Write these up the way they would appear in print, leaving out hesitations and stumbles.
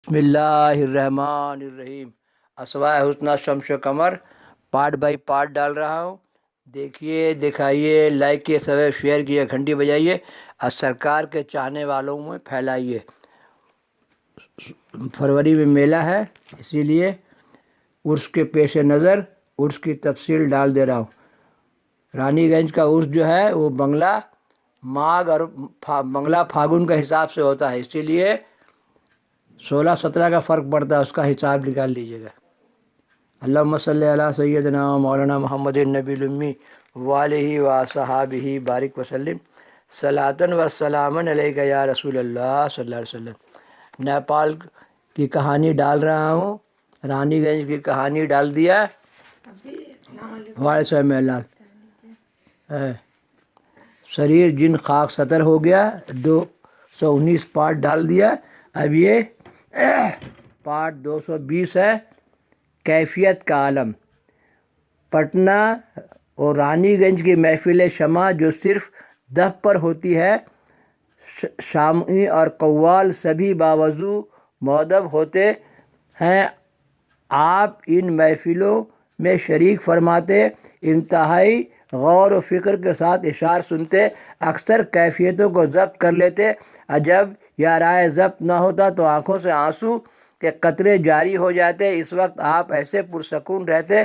بسم اللہ الرحمن الرحیم۔ اسماء حسنہ شمس و قمر پارٹ بائی پارٹ ڈال رہا ہوں، دیکھیے، دکھائیے، لائک کیے، سب شیئر کیے، گھنٹی بجائیے اور سرکار کے چاہنے والوں میں پھیلائیے۔ فروری میں میلہ ہے، اسی لیے عرس کے پیش نظر عرس کی تفصیل ڈال دے رہا ہوں۔ رانی گنج کا عرس جو ہے وہ بنگلہ ماگھ اور بنگلہ پھاگن کا حساب سے ہوتا ہے، اسی لیے 16-17 کا فرق پڑتا ہے، اس کا حساب نکال لیجیے گا۔ اللہم صلی علی سیدنا مولانا محمد النبی الامی وآلہ وصحابہ بارک وسلم صلاۃ و سلام علیک یا رسول اللہ صلی اللہ علیہ وسلم۔ نیپال کی کہانی ڈال رہا ہوں، رانی گنج کی کہانی ڈال دیا، وعلیکم السلام۔ شریر جن خاک ستر ہو گیا، 219 پارٹ ڈال دیا، اب یہ پارٹ 220 ہے، کیفیت کا عالم۔ پٹنہ اور رانی گنج کی محفل شمع جو صرف دف پر ہوتی ہے، شامعی اور قوال سبھی باوضو مؤدب ہوتے ہیں۔ آپ ان محفلوں میں شریک فرماتے، انتہائی غور و فکر کے ساتھ اشعار سنتے، اکثر کیفیتوں کو ضبط کر لیتے، اور جب یہ رائے ضبط نہ ہوتا تو آنکھوں سے آنسو کے قطرے جاری ہو جاتے۔ اس وقت آپ ایسے پرسکون رہتے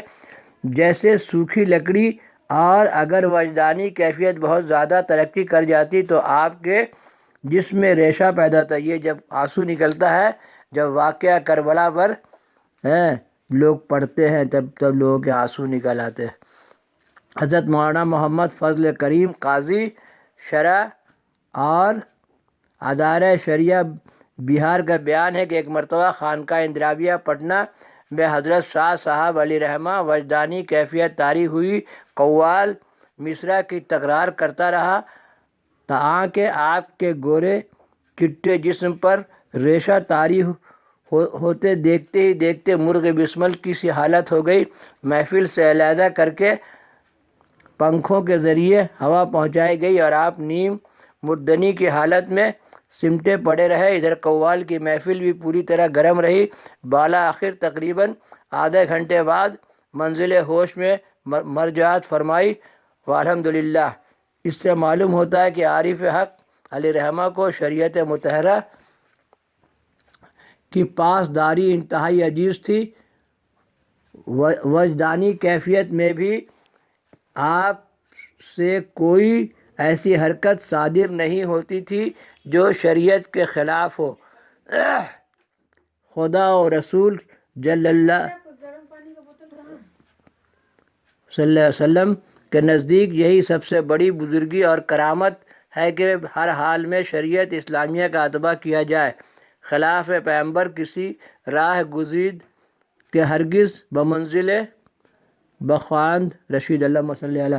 جیسے سوکھی لکڑی، اور اگر وجدانی کیفیت بہت زیادہ ترقی کر جاتی تو آپ کے جسم میں ریشہ پیدا ہوتا۔ یہ جب آنسو نکلتا ہے، جب واقعہ کربلا پر لوگ پڑھتے ہیں، تب لوگوں کے آنسو نکل آتے ہیں۔ حضرت مولانا محمد فضل کریم قاضی شرع اور ادارہ شریعہ بہار کا بیان ہے کہ ایک مرتبہ خانقاہ اندرابیہ پٹنہ میں حضرت شاہ صاحب علیہ رحمہ وجدانی کیفیت طاری ہوئی۔ قوال مصرع کی تکرار کرتا رہا تاکہ آپ کے گورے چٹے جسم پر ریشہ طاری ہوتے دیکھتے ہی دیکھتے مرغ بسمل کی سی حالت ہو گئی۔ محفل سے علیحدہ کر کے پنکھوں کے ذریعے ہوا پہنچائی گئی اور آپ نیم مردنی کی حالت میں سمٹے پڑے رہے۔ ادھر قوال کی محفل بھی پوری طرح گرم رہی۔ بالآخر تقریباً آدھے گھنٹے بعد منزل ہوش میں مرجعت فرمائی، والحمدللہ۔ اس سے معلوم ہوتا ہے کہ عارف حق علیہ رحمہ کو شریعت مطہرہ کی پاسداری انتہائی عزیز تھی۔ وجدانی کیفیت میں بھی آپ سے کوئی ایسی حرکت صادر نہیں ہوتی تھی جو شریعت کے خلاف ہو۔ خدا و رسول صلی اللہ علیہ وسلم کے نزدیک یہی سب سے بڑی بزرگی اور کرامت ہے کہ ہر حال میں شریعت اسلامیہ کا اتباع کیا جائے، خلاف پیغمبر کسی راہ گزید کے ہرگز بمنزل بخواند رشید۔ اللہم صلی علی